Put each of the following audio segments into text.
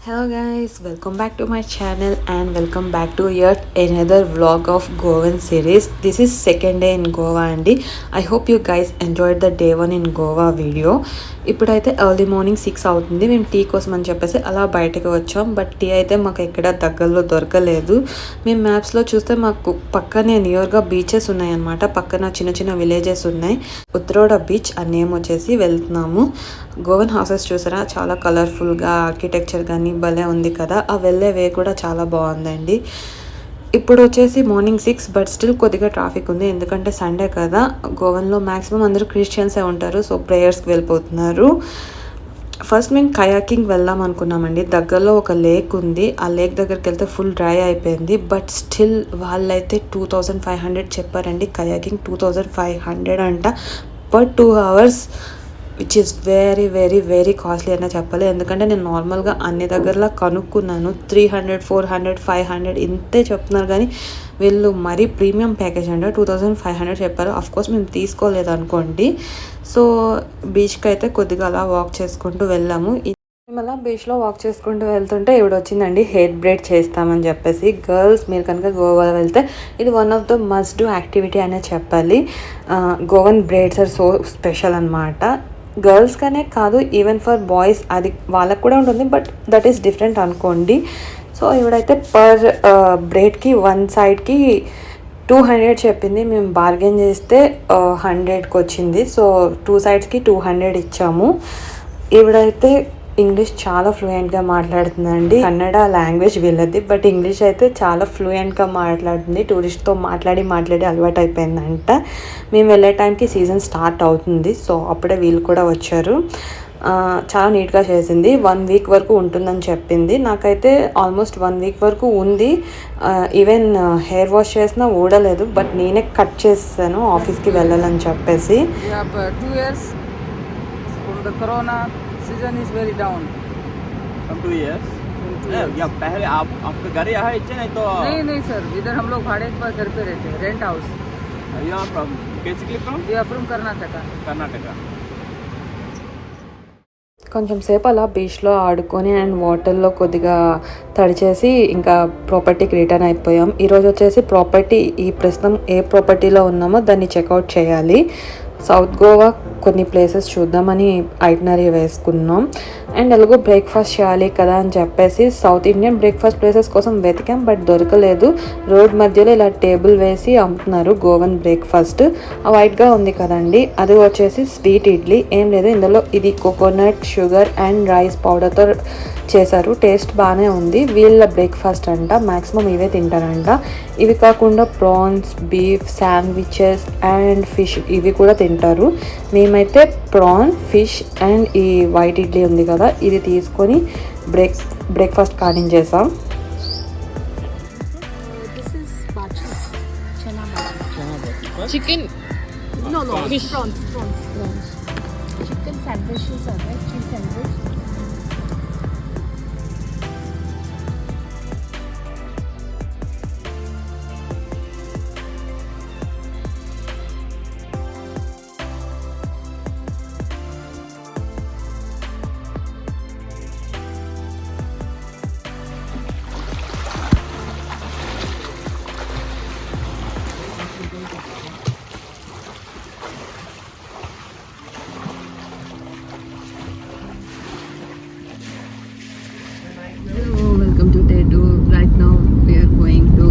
Hello guys, welcome back to my channel and welcome back to yet another vlog of Goan series. This is second day in Goa and I hope you guys enjoyed the day 1 in Goa video. ఇప్పుడైతే early morning 6 అవుతుంది. మేము tea కోసం అని చెప్పేసి అలా బయటకు వచ్చాం. But tea అయితే మాకు ఎక్కడ దగ్గరలో దొరకలేదు. మేము మ్యాప్స్లో చూస్తే మాకు పక్కనే నియర్గా బీచెస్ ఉన్నాయన్నమాట. పక్కన చిన్న చిన్న విలేజెస్ ఉన్నాయి. ఉత్తరోడ బీచ్ ఆ నేమ్ వచ్చేసి వెళ్తున్నాము. గోవన్ హౌసెస్ చూసారా, చాలా కలర్ఫుల్గా ఆర్కిటెక్చర్ కానీ భలే ఉంది కదా. ఆ వెళ్ళే వే కూడా చాలా బాగుందండి. ఇప్పుడు వచ్చేసి మార్నింగ్ 6 బట్ స్టిల్ కొద్దిగా ట్రాఫిక్ ఉంది, ఎందుకంటే సండే కదా. గోవన్లో మ్యాక్సిమం అందరూ క్రిస్టియన్సే ఉంటారు, సో ప్రేయర్స్కి వెళ్ళిపోతున్నారు. ఫస్ట్ మేము కయాకింగ్ వెళ్దాం అనుకున్నామండి. దగ్గరలో ఒక లేక్ ఉంది, ఆ లేక్ దగ్గరికి వెళ్తే ఫుల్ డ్రై అయిపోయింది. బట్ స్టిల్ వాళ్ళైతే 2500 చెప్పారండి. కయాకింగ్ 2500 అంట per 2 hours, which is very very very costly అనే చెప్పాలి. ఎందుకంటే నేను నార్మల్గా అన్ని దగ్గరలా కనుక్కున్నాను, 300 400 500 ఇంతే చెప్తున్నారు. కానీ వీళ్ళు మరీ ప్రీమియం ప్యాకేజ్ అంటే 2500 చెప్పారు. అఫ్కోర్స్ మేము తీసుకోలేదు అనుకోండి. సో బీచ్కి అయితే కొద్దిగా అలా వాక్ చేసుకుంటూ వెళ్ళాము. మేము అలా బీచ్లో వాక్ చేసుకుంటూ వెళ్తుంటే ఇప్పుడు వచ్చిందండి హెయిర్ బ్రేడ్ చేస్తామని చెప్పేసి. గర్ల్స్ మీరు కనుక గోవా వెళ్తే ఇది one of the must do activity అనే చెప్పాలి. Goan braids are so special అనమాట. గర్ల్స్ కనే కాదు, ఈవెన్ ఫర్ బాయ్స్ అది వాళ్ళకు కూడా ఉంటుంది, బట్ దట్ ఈస్ డిఫరెంట్ అనుకోండి. సో ఇవిడైతే పర్ బ్రేడ్కి వన్ సైడ్కి 200 చెప్పింది. మేము బార్గెన్ చేస్తే 100కి వచ్చింది. సో 2 సైడ్స్కి 200 ఇచ్చాము. ఈవిడైతే ఇంగ్లీష్ చాలా ఫ్లూయెంట్గా మాట్లాడుతుందండి. కన్నడ లాంగ్వేజ్ వీళ్ళది, బట్ ఇంగ్లీష్ అయితే చాలా ఫ్లూయెంట్గా మాట్లాడుతుంది. టూరిస్ట్తో మాట్లాడి అలవాటు అయిపోయిందంట. మేము వెళ్ళే టైంకి సీజన్ స్టార్ట్ అవుతుంది, సో అప్పుడే వీళ్ళు కూడా వచ్చారు. చాలా నీట్గా చేసింది. 1 వీక్ వరకు ఉంటుందని చెప్పింది. నాకైతే ఆల్మోస్ట్ 1 వీక్ వరకు ఉంది. ఈవెన్ హెయిర్ వాష్ చేసినా ఊడలేదు, బట్ నేనే కట్ చేసాను ఆఫీస్కి వెళ్ళాలని చెప్పేసి. Season is very down from 2 years. या पहले आपका घर यहाँ है नहीं तो? नहीं सर, इधर हम लोग भाड़े पर घर पे रहते हैं, rent house. You are from basically from? We are from Karnataka. కొంచెం సేపు అలా బీచ్లో ఆడుకొని అండ్ వాటర్లో కొద్దిగా తడిచేసి ఇంకా ప్రాపర్టీకి రిటర్న్ అయిపోయాం. ఈరోజు వచ్చేసి ప్రాపర్టీ ఈ ప్రస్తుతం ఏ ప్రాపర్టీలో ఉన్నామో దాన్ని చెక్అవుట్ చేయాలి. సౌత్ గోవా కొన్ని ప్లేసెస్ చూద్దామని ఐటినరీ వేసుకున్నాం. అండ్ ఎలాగో బ్రేక్ఫాస్ట్ చేయాలి కదా అని చెప్పేసి సౌత్ ఇండియన్ బ్రేక్ఫాస్ట్ ప్లేసెస్ కోసం వెతికాం, బట్ దొరకలేదు. రోడ్ మధ్యలో ఇలా టేబుల్ వేసి అమ్ముతున్నారు గోవన్ బ్రేక్ఫాస్ట్. ఆ వైట్గా ఉంది కదండి, అది వచ్చేసి స్వీట్ ఇడ్లీ. ఏం లేదు, ఇందులో ఇది కోకోనట్, షుగర్ అండ్ రైస్ పౌడర్తో చేశారు. టేస్ట్ బాగానే ఉంది. వీళ్ళ బ్రేక్ఫాస్ట్ అంట, మ్యాక్సిమం ఇవే తింటారంట. ఇవి కాకుండా prawns, beef, sandwiches and fish ఇవి కూడా తింటారు. మేమైతే ప్రాన్, ఫిష్ అండ్ ఈ వైట్ ఇడ్లీ ఉంది కదా, ఇది తీసుకొని బ్రేక్ఫాస్ట్ కానించేసాం. Chicken fish. Prawns. Chicken sandwiches are there, cheese sandwich. Welcome to day 2. Right now we are going to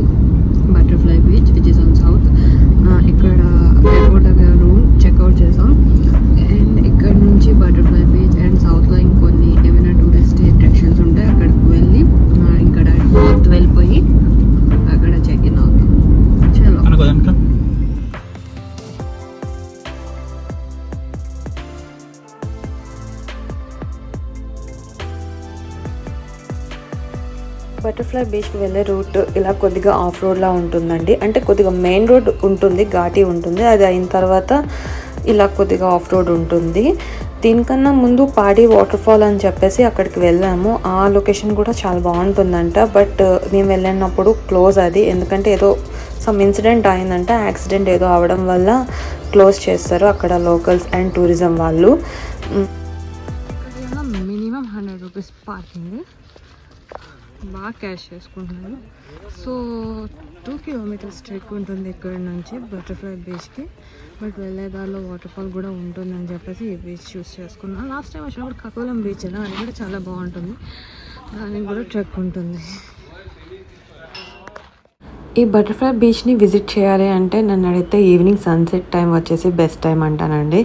Butterfly Beach, which is on south. ఇక్కడ ఎయిర్పోర్ట్ దగ్గర రూమ్ చెక్అవుట్ చేసాం. And ఇక్కడ నుంచి బటర్ఫ్లై బీచ్ అండ్ సౌత్లో ఇంకొన్ని ఏమైనా tourist attractions ఉంటే అక్కడికి వెళ్ళి ఇక్కడ నార్త్ వెళ్ళిపోయి అక్కడ చెక్ ఇన్ అవుతాం. చలో. బటర్ఫ్లై బీచ్కి వెళ్ళే రూట్ ఇలా కొద్దిగా ఆఫ్ రోడ్లా ఉంటుందండి. అంటే కొద్దిగా మెయిన్ రోడ్ ఉంటుంది, ఘాటి ఉంటుంది. అది అయిన తర్వాత ఇలా కొద్దిగా ఆఫ్ రోడ్ ఉంటుంది. దీనికన్నా ముందు పాడి వాటర్ ఫాల్ అని చెప్పేసి అక్కడికి వెళ్ళాము. ఆ లొకేషన్ కూడా చాలా బాగుంటుందంట, బట్ మేము వెళ్ళినప్పుడు క్లోజ్ అది. ఎందుకంటే ఏదో సమ్ ఇన్సిడెంట్ అయిందంట, యాక్సిడెంట్ ఏదో అవడం వల్ల క్లోజ్ చేస్తారు అక్కడ లోకల్స్ అండ్ టూరిజం వాళ్ళు. Minimum 100 rupees parking. బాగా క్యాష్ చేసుకుంటున్నాను. సో 2 కిలోమీటర్స్ ట్రెక్ ఉంటుంది ఇక్కడ నుంచి బటర్ఫ్లై బీచ్కి. బట్ వెళ్ళేదారిలో వాటర్ ఫాల్ కూడా ఉంటుందని చెప్పేసి ఈ బీచ్ చూస్ చేసుకున్నాను. లాస్ట్ టైం వచ్చినప్పుడు కకోలం బీచ్ అది కూడా చాలా బాగుంటుంది, దానికి కూడా ట్రెక్ ఉంటుంది. ఈ బటర్ఫ్లై బీచ్ని విజిట్ చేయాలి అంటే నన్ను అడిగితే ఈవినింగ్ సన్సెట్ టైం వచ్చేసి బెస్ట్ టైం అంటానండి.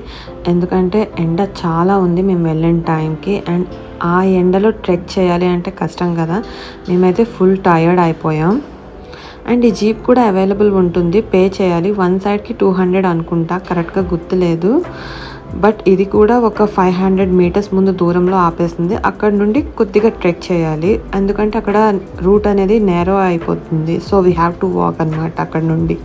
ఎందుకంటే ఎండ చాలా ఉంది మేము వెళ్ళిన టైంకి, అండ్ ఆ ఎండలో ట్రెక్ చేయాలి అంటే కష్టం కదా. మేమైతే ఫుల్ టయర్డ్ అయిపోయాం. అండ్ ఈ జీప్ కూడా అవైలబుల్ ఉంటుంది, పే చేయాలి. వన్ సైడ్కి 200 అనుకుంటా, కరెక్ట్గా గుర్తులేదు. బట్ ఇది కూడా ఒక 500 మీటర్స్ ముందు దూరంలో ఆపేస్తుంది. అక్కడ నుండి కొద్దిగా ట్రెక్ చేయాలి, ఎందుకంటే అక్కడ రూట్ అనేది నేరో అయిపోతుంది. So we have to walk అన్నమాట అక్కడ నుండి.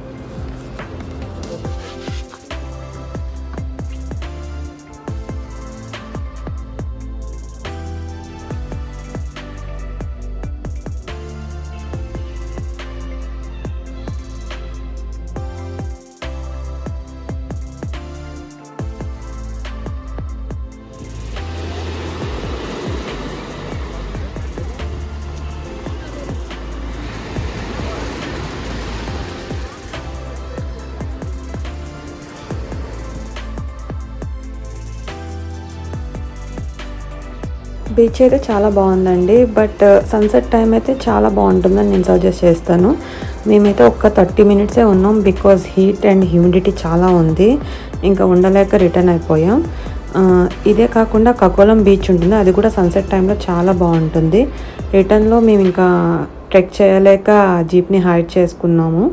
బీచ్ అయితే చాలా బాగుందండి, బట్ సన్సెట్ టైం అయితే చాలా బాగుంటుందని నేను సజెస్ట్ చేస్తాను. మేమైతే ఒక్క 30 మినిట్సే ఉన్నాం, బికాజ్ హీట్ అండ్ హ్యూమిడిటీ చాలా ఉంది, ఇంకా ఉండలేక రిటర్న్ అయిపోయాం. ఇదే కాకుండా కకోలం బీచ్ ఉంటుంది, అది కూడా సన్సెట్ టైంలో చాలా బాగుంటుంది. రిటర్న్లో మేము ఇంకా ట్రెక్ చేయలేక జీప్ని హైడ్ చేసుకున్నాము.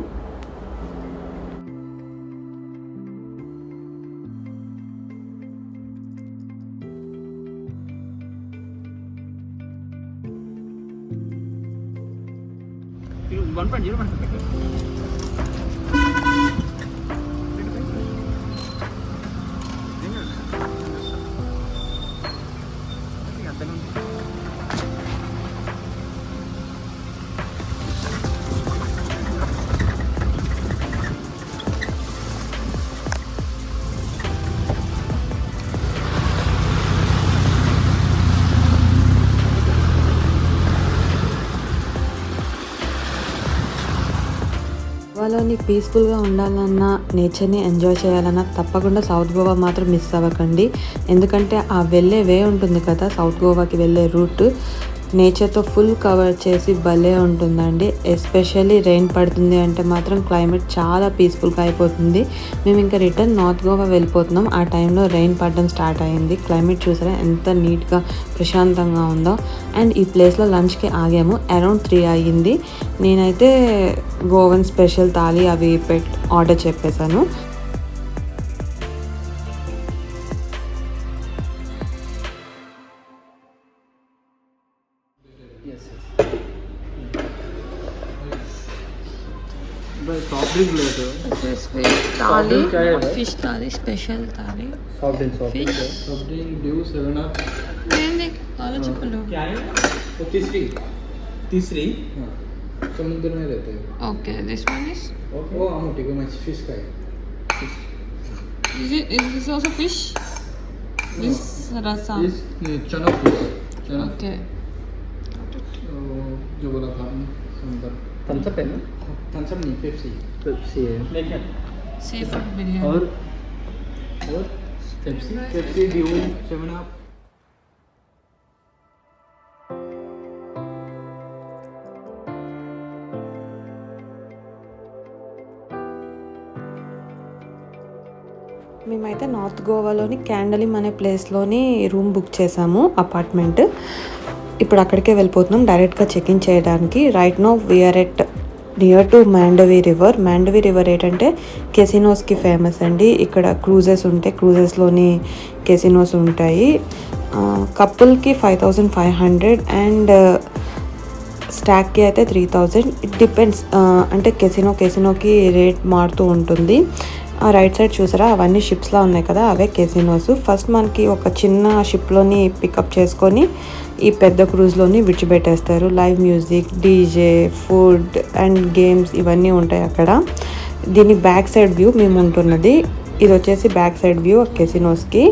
గోవాలోని పీస్ఫుల్గా ఉండాలన్నా, నేచర్ని ఎంజాయ్ చేయాలన్నా తప్పకుండా సౌత్ గోవా మాత్రం మిస్ అవ్వకండి. ఎందుకంటే ఆ వెళ్ళే వే ఉంటుంది కదా, సౌత్ గోవాకి వెళ్ళే రూట్ నేచర్తో ఫుల్ కవర్ చేసి భలే ఉంటుందండి. ఎస్పెషల్లీ రెయిన్ పడుతుంది అంటే మాత్రం క్లైమేట్ చాలా పీస్ఫుల్గా అయిపోతుంది. మేము ఇంకా రిటర్న్ నార్త్ గోవా వెళ్ళిపోతున్నాం, ఆ టైంలో రెయిన్ పడడం స్టార్ట్ అయింది. క్లైమేట్ చూసారా ఎంత నీట్గా ప్రశాంతంగా ఉందో. అండ్ ఈ ప్లేస్లో లంచ్కి ఆగాము, అరౌండ్ 3 అయ్యింది. నేనైతే గోవన్ స్పెషల్ థాలీ అవి ఆర్డర్ చెప్పేశాను. सॉफ्ट ड्रिंक लेते हो? थाली, फिश थाली, स्पेशल थाली, सॉफ्ट ड्रिंक ड्यू 7 अप। नहीं आलोचना क्या है वो? तीसरी हाँ, समुद्र में रहते हैं। Okay, this one is okay, वो आमोटी को मैच फिश का है। is this also fish? This rasa, इस चना फिश, चना okay. जो बोला था समुद्र थम्स अप है ना? थम्स अप नहीं, पेप्सी है। लेकिन Seafood biryani. और पेप्सी ड्यू 7 अप। మేమైతే నార్త్ గోవాలోని క్యాండలిమ్ అనే ప్లేస్లోని రూమ్ బుక్ చేసాము, అపార్ట్మెంట్. ఇప్పుడు అక్కడికే వెళ్ళిపోతున్నాం డైరెక్ట్గా చెక్ ఇన్ చేయడానికి. Right now we are at near to Mandovi river. Mandovi river ఏంటంటే కెసినోస్కి ఫేమస్ అండి. ఇక్కడ క్రూజెస్ ఉంటాయి, క్రూజెస్లోని కెసినోస్ ఉంటాయి. కపుల్కి 5500 అండ్ స్టాక్కి అయితే 3000. ఇట్ డిపెండ్స్, అంటే కెసినోకి రేట్ మారుతూ ఉంటుంది. ఆ రైట్ సైడ్ చూసారా, అవన్నీ షిప్స్లా ఉన్నాయి కదా, అవే కెసినోస్. ఫస్ట్ మనకి ఒక చిన్న షిప్లోని పికప్ చేసుకొని ఈ పెద్ద క్రూజ్లోని విడిచిపెట్టేస్తారు. Live music, DJ, food and games ఇవన్నీ ఉంటాయి అక్కడ. దీని బ్యాక్ సైడ్ వ్యూ మేము ఉంటున్నది. ఇది వచ్చేసి బ్యాక్ సైడ్ వ్యూ కెసినోస్కి.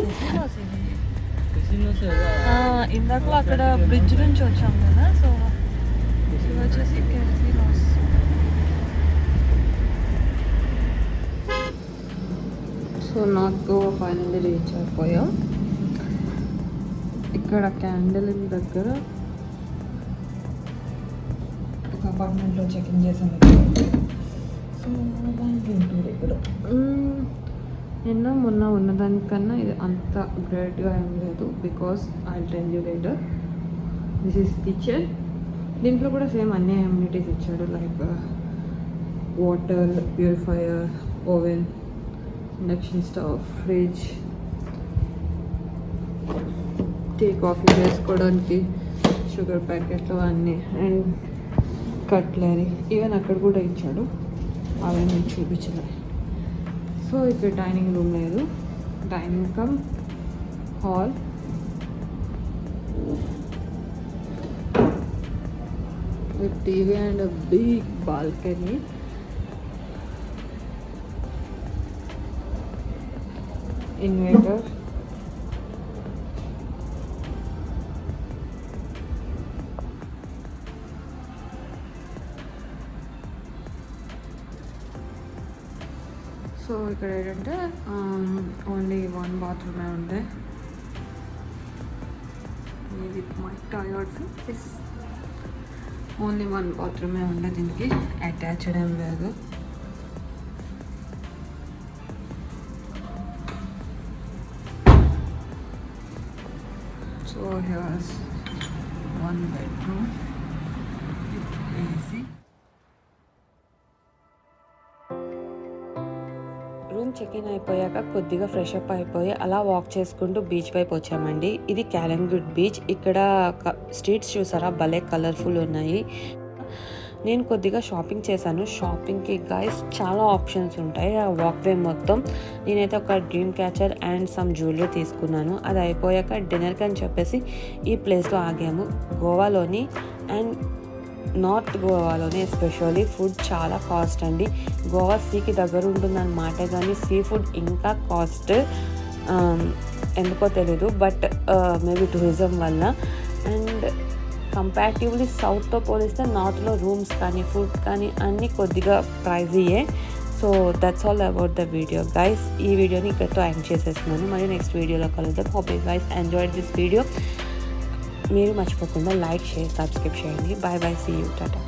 ఇందాక అక్కడ బ్రిడ్జ్ నుంచి వచ్చాం కదా, సో గోవా ఫైనల్లీ రీచ్ అయిపోయాం. ఇక్కడ క్యాండిల్ దగ్గర ఒక అపార్ట్మెంట్లో చెక్ఇన్ చేసాం. సో ఇప్పుడు నిన్న మొన్న ఉన్నదానికన్నా ఇది అంత గ్రేట్గా ఏం లేదు. Because I tell you later. This is kitchen. దీంట్లో కూడా సేమ్ అన్ని అమ్యూనిటీస్ ఇచ్చాడు. Like water purifier, oven, induction stove, fridge, tea coffee చేసుకోవడానికి షుగర్ ప్యాకెట్లు అన్నీ, అండ్ కట్లరీ ఈవెన్ అక్కడ కూడా ఇచ్చాడు. అవన్నీ నేను చూపించలేదు. సో ఇక్కడ డైనింగ్ రూమ్ లేదు. Dining come hall, with TV and a big balcony. Inverter. So ఇక్కడ ఏంటంటే ఓన్లీ 1 బాత్రూమే ఉంది. ఇది మై టాయిలెట్స్. ఓన్లీ 1 బాత్రూమే ఉండే, దీనికి అటాచ్డ్ ఏం లేదు. So here's 1 bedroom with AC. Room check in అయిపోయాక కొద్దిగా ఫ్రెష్ అప్ అయిపోయి అలా వాక్ చేసుకుంటూ బీచ్ వైపు వచ్చామండి. ఇది క్యాలంగుట్ బీచ్. ఇక్కడ స్ట్రీట్స్ చూసారా, భలే కలర్ఫుల్ ఉన్నాయి. నేను కొద్దిగా షాపింగ్ చేశాను. షాపింగ్కి గైస్ చాలా ఆప్షన్స్ ఉంటాయి ఆ వాక్వే మొత్తం. నేనైతే ఒక dream catcher and some jewellery తీసుకున్నాను. అది అయిపోయాక డిన్నర్కి అని చెప్పేసి ఈ ప్లేస్లో ఆగాము. గోవాలోని అండ్ నార్త్ గోవాలోనే ఎస్పెషల్లీ ఫుడ్ చాలా కాస్ట్ అండి. గోవా సీకి దగ్గర ఉంటుందన్నమాట, కానీ సీ ఫుడ్ ఇంకా కాస్ట్. ఎందుకో తెలీదు, బట్ మేబీ టూరిజం వల్ల. అండ్ కంపారిటివ్లీ సౌత్తో పోలిస్తే నార్త్లో రూమ్స్ కానీ ఫుడ్ కానీ అన్నీ కొద్దిగా ప్రైజీయే. So that's all about the video guys. ఈ వీడియోని ఇక్కడితో ఎండ్ చేసేస్తున్నాను. మరి నెక్స్ట్ వీడియోలో కలుద్దాం. Hope you guys enjoyed this video. మీరు మర్చిపోకుండా లైక్, షేర్, సబ్స్క్రైబ్ చేయండి. Bye bye, see you, Tata.